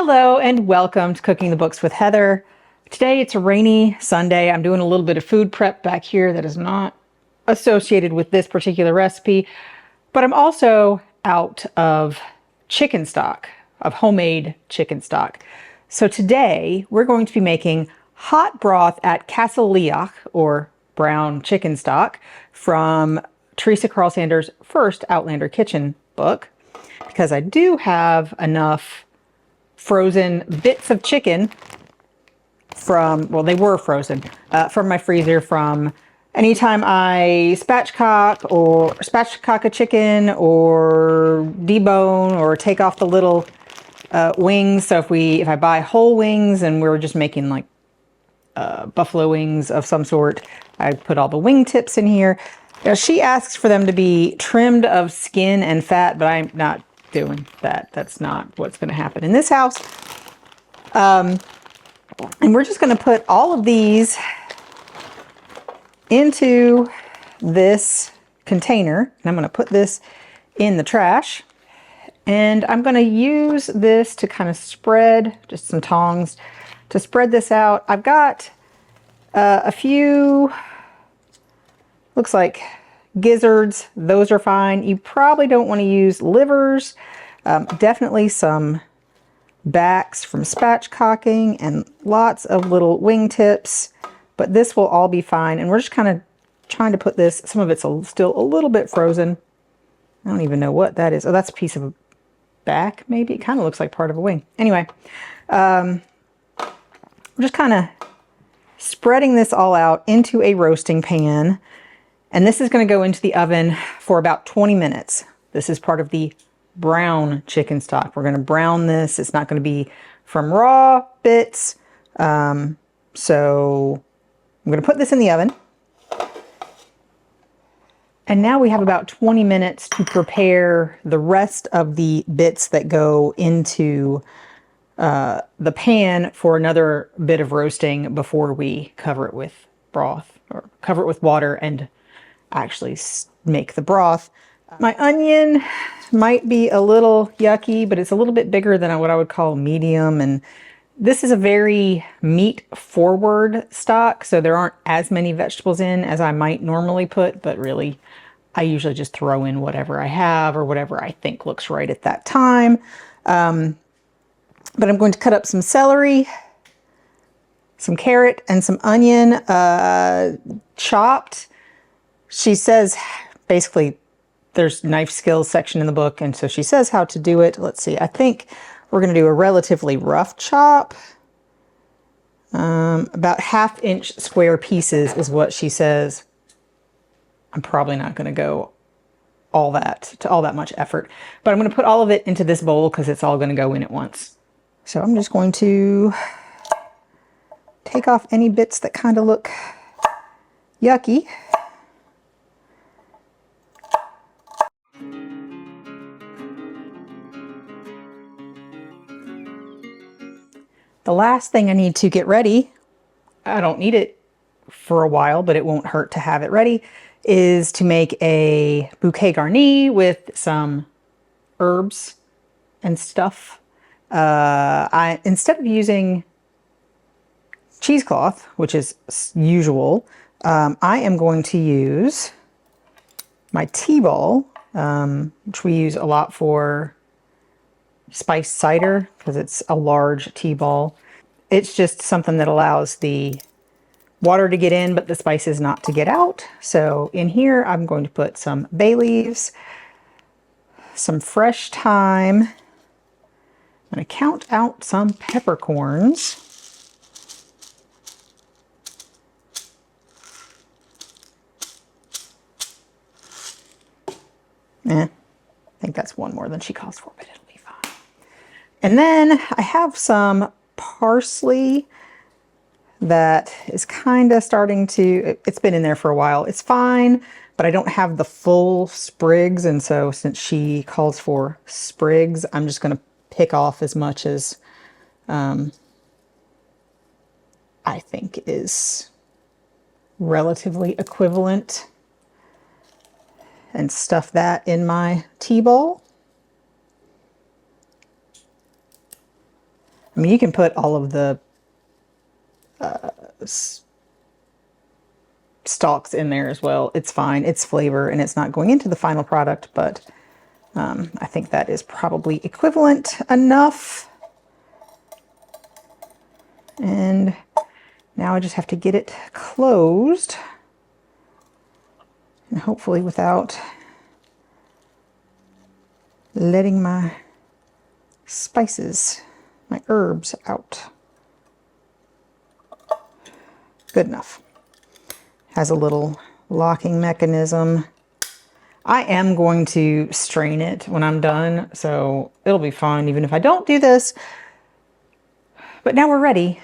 Hello and welcome to Cooking the Books with Heather. Today it's a rainy Sunday. I'm doing a little bit of food prep back here that is not associated with this particular recipe, but I'm also out of chicken stock, of homemade chicken stock. So today we're going to be making hot broth at Castle Leoch, or brown chicken stock, from Teresa Carl Sanders' first Outlander kitchen book, because I do have enough frozen bits of chicken from, well, they were frozen from my freezer from anytime I spatchcock a chicken or debone or take off the little wings. So if I buy whole wings and we're just making like buffalo wings of some sort, I put all the wing tips in here. Now, she asks for them to be trimmed of skin and fat, but I'm not doing that. That's not what's going to happen in this house. And we're just going to put all of these into this container. And I'm going to put this in the trash. And I'm going to use this to kind of spread, just some tongs, to spread this out. I've got a few, looks like gizzards. Those are fine. You probably don't want to use livers. Definitely some backs from spatchcocking and lots of little wingtips, but this will all be fine. And we're just kind of trying to put this, some of it's still a little bit frozen. I don't even know what that is. Oh, that's a piece of a back, maybe. It kind of looks like part of a wing. Anyway, we're just kind of spreading this all out into a roasting pan. And this is going to go into the oven for about 20 minutes. This is part of the brown chicken stock. We're going to brown this. It's not going to be from raw bits. So I'm going to put this in the oven. And now we have about 20 minutes to prepare the rest of the bits that go into the pan for another bit of roasting before we cover it with broth, or cover it with water and actually make the broth. My onion might be a little yucky, but it's a little bit bigger than what I would call medium. And this is a very meat forward stock, so there aren't as many vegetables in as I might normally put, but really I usually just throw in whatever I have or whatever I think looks right at that time. But I'm going to cut up some celery, some carrot, and some onion chopped. She says, basically, there's knife skills section in the book, and so she says how to do it. Let's see, I think we're going to do a relatively rough chop. About 1/2-inch square pieces is what she says. I'm probably not going to go all that much effort, but I'm going to put all of it into this bowl because it's all going to go in at once. So I'm just going to take off any bits that kind of look yucky. The last thing I need to get ready, I don't need it for a while, but it won't hurt to have it ready, is to make a bouquet garni with some herbs and stuff. Instead of using cheesecloth, which is usual, I am going to use my tea ball, which we use a lot for spiced cider because it's a large tea ball. It's just something that allows the water to get in, but the spices not to get out. So in here, I'm going to put some bay leaves, some fresh thyme. I'm going to count out some peppercorns. I think that's one more than she calls for, but it'll be fine. And then I have some parsley that is kind of starting to, it's been in there for a while. It's fine, but I don't have the full sprigs. And so since she calls for sprigs, I'm just going to pick off as much as I think is relatively equivalent and stuff that in my tea bowl. I mean, you can put all of the stalks in there as well. It's fine. It's flavor and it's not going into the final product, but I think that is probably equivalent enough. And now I just have to get it closed, and hopefully without letting my spices, my herbs out. Good enough. Has a little locking mechanism. I am going to strain it when I'm done, so it'll be fine even if I don't do this. But now we're ready.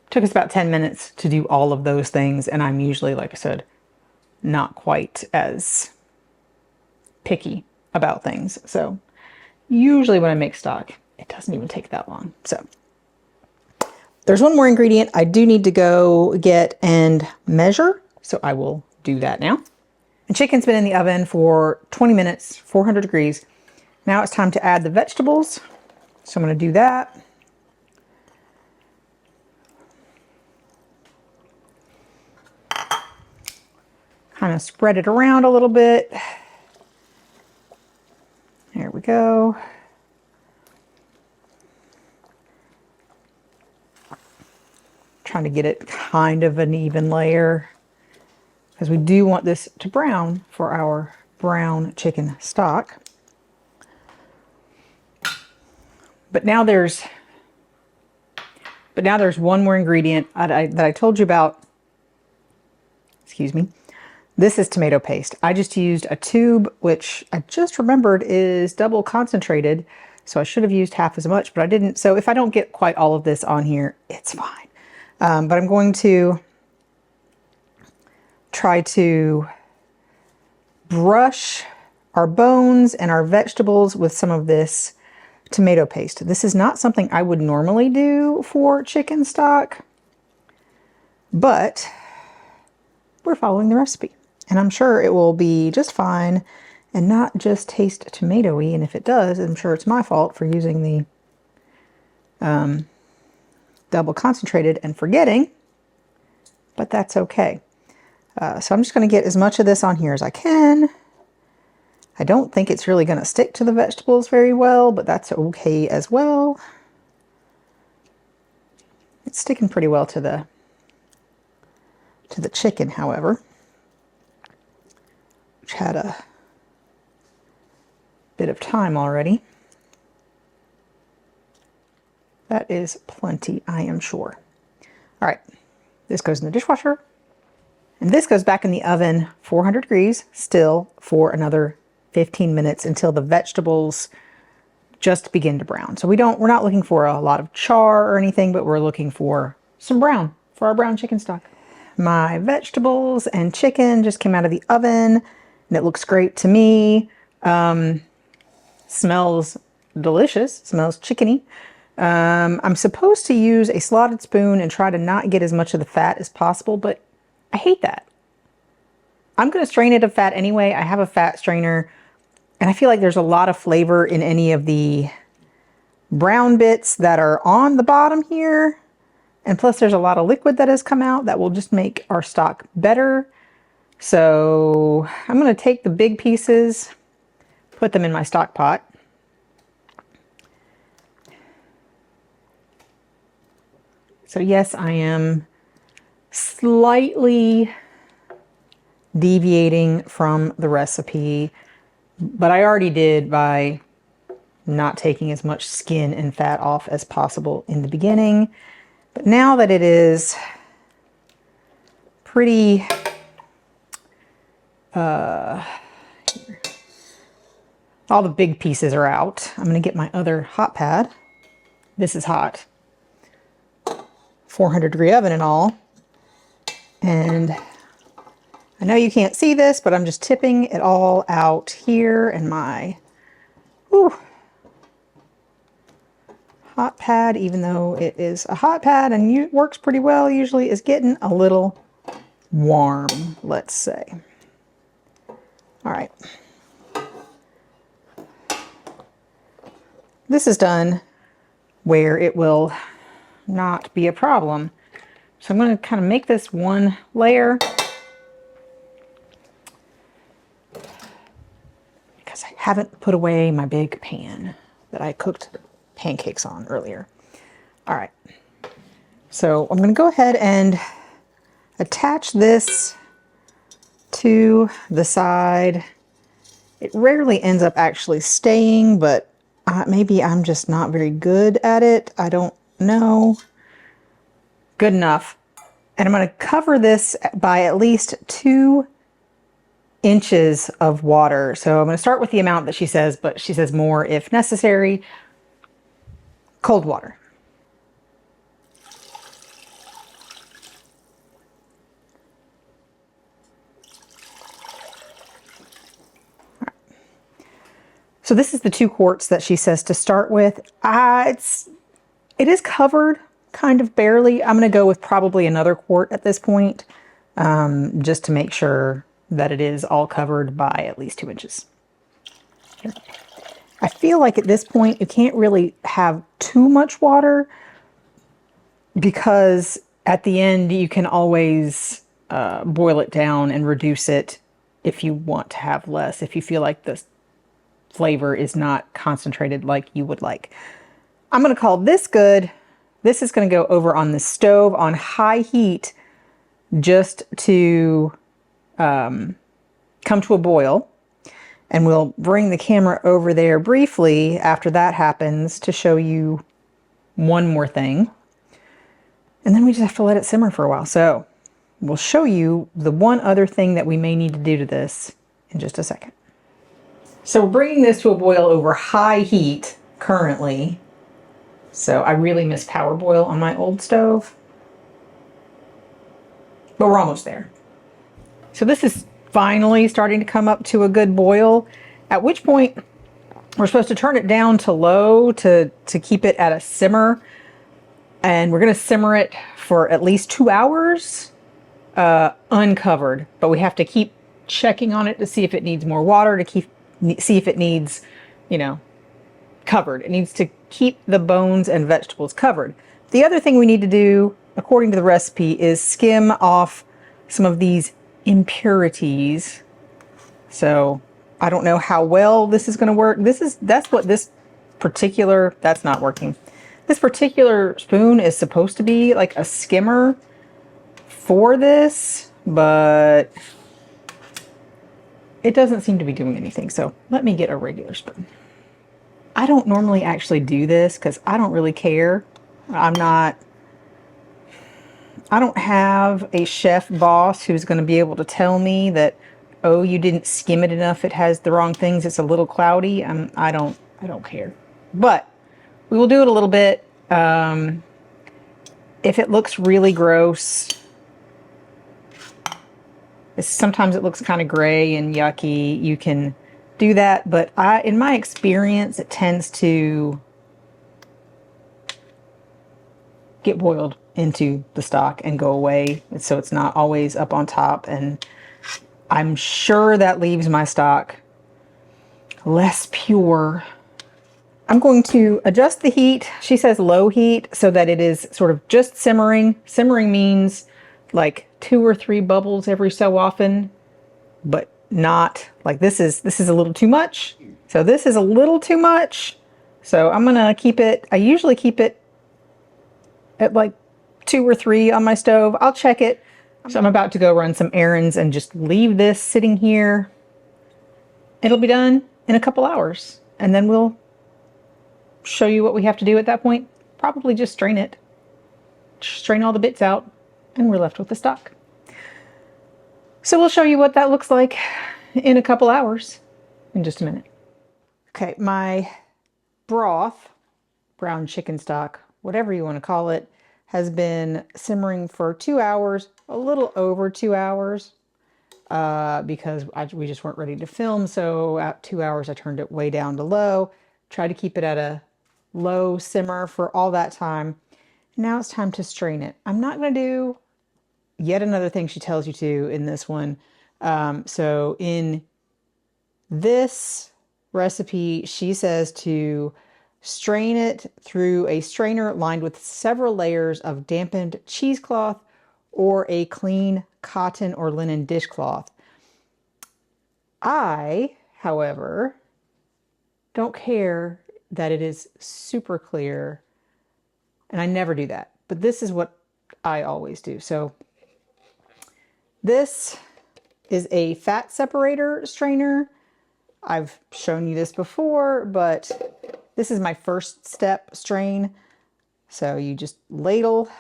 Took us about 10 minutes to do all of those things, and I'm usually, like I said, not quite as picky about things. So usually when I make stock, it doesn't even take that long. So there's one more ingredient I do need to go get and measure, so I will do that now. And chicken's been in the oven for 20 minutes, 400 degrees. Now it's time to add the vegetables. So I'm going to do that. Kind of spread it around a little bit. There we go. Trying to get it kind of an even layer, because we do want this to brown for our brown chicken stock. But now there's one more ingredient that I told you about. Excuse me. This is tomato paste. I just used a tube, which I just remembered is double concentrated. So I should have used half as much, but I didn't. So if I don't get quite all of this on here, it's fine. But I'm going to try to brush our bones and our vegetables with some of this tomato paste. This is not something I would normally do for chicken stock, but we're following the recipe. And I'm sure it will be just fine and not just taste tomatoey. And if it does, I'm sure it's my fault for using the double concentrated and forgetting, but that's okay. So I'm just going to get as much of this on here as I can. I don't think it's really going to stick to the vegetables very well, but that's okay as well. It's sticking pretty well to the chicken, however, which had a bit of time already. That is plenty, I am sure. All right, this goes in the dishwasher, and this goes back in the oven, 400 degrees, still for another 15 minutes until the vegetables just begin to brown. So we're not looking for a lot of char or anything, but we're looking for some brown for our brown chicken stock. My vegetables and chicken just came out of the oven, and it looks great to me. Smells delicious, smells chickeny. I'm supposed to use a slotted spoon and try to not get as much of the fat as possible, but I hate that. I'm going to strain it of fat anyway. I have a fat strainer, and I feel like there's a lot of flavor in any of the brown bits that are on the bottom here. And plus there's a lot of liquid that has come out that will just make our stock better. So I'm going to take the big pieces, put them in my stock pot. So yes, I am slightly deviating from the recipe, but I already did by not taking as much skin and fat off as possible in the beginning. But now that it is pretty, all the big pieces are out, I'm going to get my other hot pad. This is hot. 400 degree oven and all. And I know you can't see this, but I'm just tipping it all out here in my hot pad, even though it is a hot pad and works pretty well usually, is getting a little warm, let's say. All right. This is done where it will not be a problem. So I'm going to kind of make this one layer because I haven't put away my big pan that I cooked pancakes on earlier. All right. So I'm going to go ahead and attach this to the side. It rarely ends up actually staying, but maybe I'm just not very good at it. I don't know. Good enough. And I'm going to cover this by at least 2 inches of water. So I'm going to start with the amount that she says, but she says more if necessary. Cold water. So this is the 2 quarts that she says to start with. It is covered kind of barely. I'm going to go with probably another quart at this point, just to make sure that it is all covered by at least 2 inches. I feel like at this point you can't really have too much water because at the end you can always boil it down and reduce it if you want to have less, if you feel like the flavor is not concentrated like you would like. I'm going to call this good. This is going to go over on the stove on high heat just to come to a boil. And we'll bring the camera over there briefly after that happens to show you one more thing. And then we just have to let it simmer for a while. So we'll show you the one other thing that we may need to do to this in just a second. So we're bringing this to a boil over high heat currently. So I really miss power boil on my old stove. But we're almost there. So this is finally starting to come up to a good boil, at which point we're supposed to turn it down to low to keep it at a simmer. And we're going to simmer it for at least 2 hours uncovered. But we have to keep checking on it to see if it needs more water, to see if it needs, covered. It needs to keep the bones and vegetables covered. The other thing we need to do, according to the recipe, is skim off some of these impurities. So I don't know how well this is going to work. That's not working. This particular spoon is supposed to be like a skimmer for this, but it doesn't seem to be doing anything. So let me get a regular spoon. I don't normally actually do this because I don't really care. I don't have a chef boss who's going to be able to tell me that, oh, you didn't skim it enough, it has the wrong things, it's a little cloudy. I don't care. But we will do it a little bit. If it looks really gross, sometimes it looks kind of gray and yucky, you can do that. But in my experience, it tends to get boiled into the stock and go away. So it's not always up on top. And I'm sure that leaves my stock less pure. I'm going to adjust the heat. She says low heat so that it is sort of just simmering. Simmering means like 2 or 3 bubbles every so often, but not like this is a little too much. So this is a little too much. So I'm gonna keep it, I usually keep it at like 2 or 3 on my stove. I'll check it. So I'm about to go run some errands and just leave this sitting here. It'll be done in a couple hours, and then we'll show you what we have to do at that point. Probably just strain it. Strain all the bits out, and we're left with the stock. So we'll show you what that looks like in a couple hours in just a minute. Okay, my broth, brown chicken stock, whatever you want to call it, has been simmering for 2 hours, a little over 2 hours, because we just weren't ready to film. So at 2 hours, I turned it way down to low, tried to keep it at a low simmer for all that time. Now it's time to strain it. I'm not going to do yet another thing she tells you to in this one. So in this recipe, she says to Strain it through a strainer lined with several layers of dampened cheesecloth or a clean cotton or linen dishcloth. I, however, don't care that it is super clear, and I never do that. But this is what I always do. So this is a fat separator strainer. I've shown you this before, but this is my first step strain. So you just ladle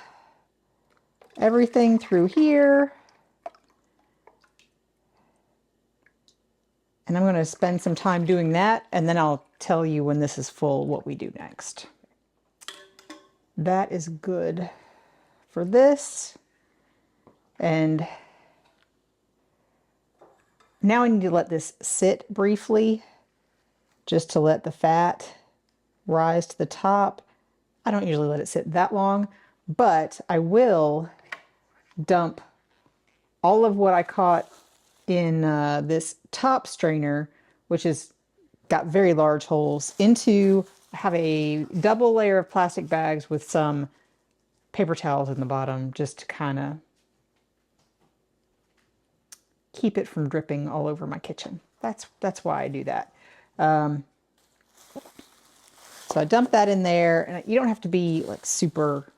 everything through here. And I'm going to spend some time doing that, and then I'll tell you when this is full what we do next. That is good for this. And now I need to let this sit briefly, just to let the fat rise to the top. I don't usually let it sit that long, but I will dump all of what I caught in this top strainer, which has got very large holes, into, I have a double layer of plastic bags with some paper towels in the bottom, just to kind of keep it from dripping all over my kitchen. That's why I do that. So I dump that in there, and you don't have to be like super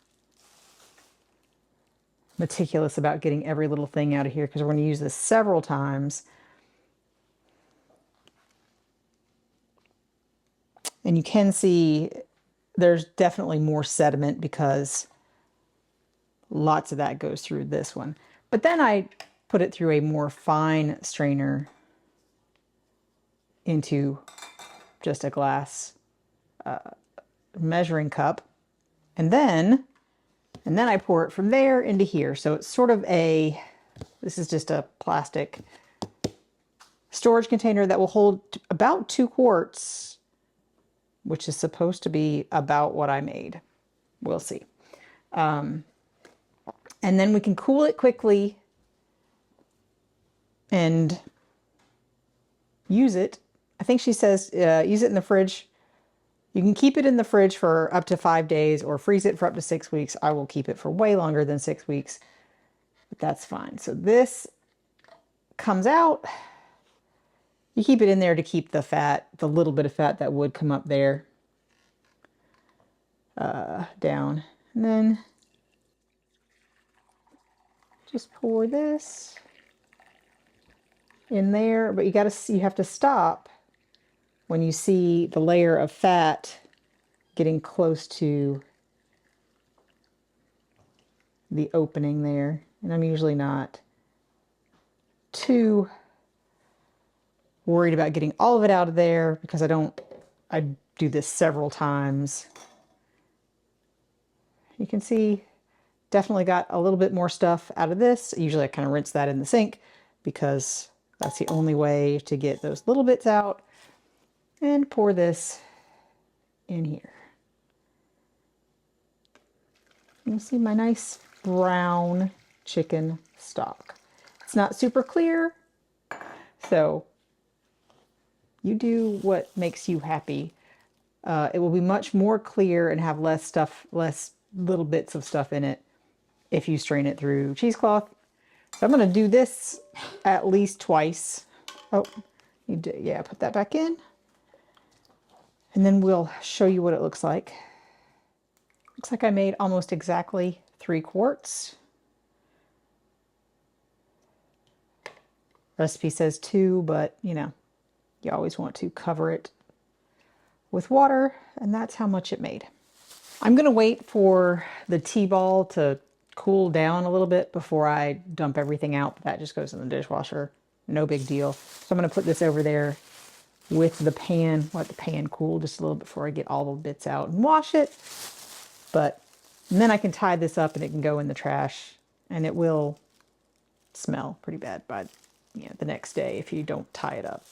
meticulous about getting every little thing out of here, because we're going to use this several times. And you can see there's definitely more sediment because lots of that goes through this one. But then I put it through a more fine strainer into just a glass measuring cup. And then I pour it from there into here. So it's sort of this is just a plastic storage container that will hold about 2 quarts, which is supposed to be about what I made. We'll see. And then we can cool it quickly and use it. I think she says use it in the fridge. You can keep it in the fridge for up to 5 days or freeze it for up to 6 weeks. I will keep it for way longer than 6 weeks, but that's fine. So this comes out. You keep it in there to keep the fat, the little bit of fat that would come up there, down. And then just pour this in there, but you have to stop when you see the layer of fat getting close to the opening there. And I'm usually not too worried about getting all of it out of there, because I do this several times. You can see definitely got a little bit more stuff out of this. Usually I kind of rinse that in the sink, because that's the only way to get those little bits out. And pour this in here. You see my nice brown chicken stock. It's not super clear, so you do what makes you happy. It will be much more clear and have less little bits of stuff in it if you strain it through cheesecloth. So I'm going to do this at least twice. Oh, yeah, put that back in. And then we'll show you what it looks like. Looks like I made almost exactly 3 quarts. Recipe says 2, but you know, you always want to cover it with water, and that's how much it made. I'm going to wait for the T-ball to cool down a little bit before I dump everything out. That just goes in the dishwasher. No big deal. So I'm going to put this over there with the pan. Let the pan cool just a little bit before I get all the bits out and wash it. And then I can tie this up and it can go in the trash, and it will smell pretty bad by the next day if you don't tie it up.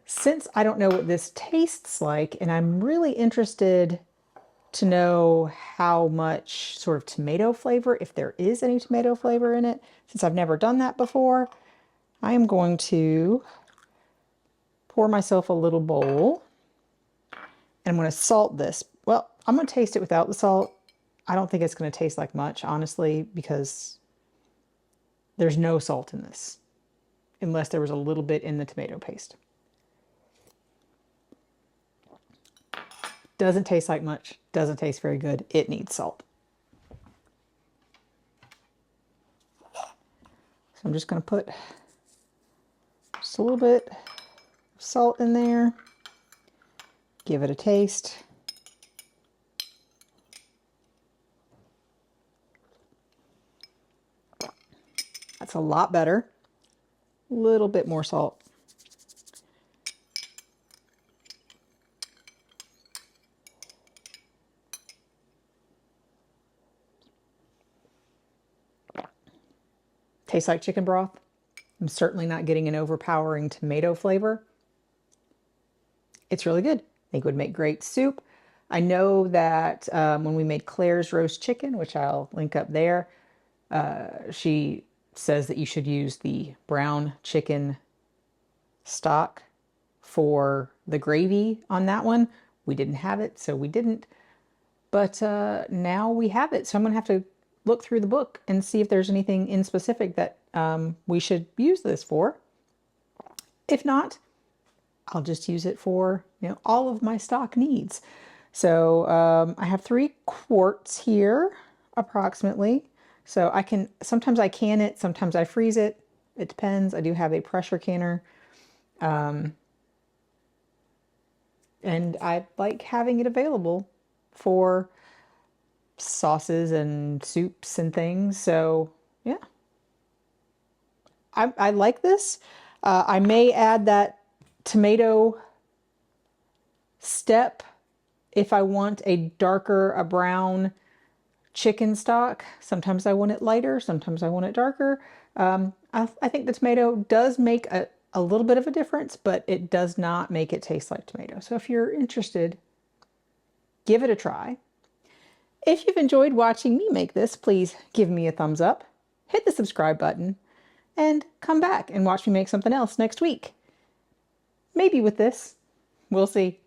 Since I don't know what this tastes like, and I'm really interested to know how much sort of tomato flavor, if there is any tomato flavor in it, since I've never done that before, I am going to pour myself a little bowl, and I'm going to salt this. Well, I'm going to taste it without the salt. I don't think it's going to taste like much, honestly, because there's no salt in this, unless there was a little bit in the tomato paste. Doesn't taste like much, doesn't taste very good. It needs salt. So I'm just going to put just a little bit of salt in there, give it a taste. That's a lot better. A little bit more salt. Tastes like chicken broth. I'm certainly not getting an overpowering tomato flavor. It's really good. I think it would make great soup. I know that when we made Claire's roast chicken, which I'll link up there, she says that you should use the brown chicken stock for the gravy on that one. We didn't have it, so we didn't. But now we have it, so I'm going to have to look through the book and see if there's anything in specific that we should use this for. If not, I'll just use it for, all of my stock needs. So I have 3 quarts here, approximately. So sometimes I can it, sometimes I freeze it. It depends. I do have a pressure canner. And I like having it available for sauces and soups and things. So yeah, I like this. I may add that tomato step if I want a brown chicken stock. Sometimes I want it lighter, sometimes I want it darker. I think the tomato does make a little bit of a difference, but it does not make it taste like tomato. So if you're interested, give it a try. If you've enjoyed watching me make this, please give me a thumbs up, hit the subscribe button, and come back and watch me make something else next week. Maybe with this. We'll see.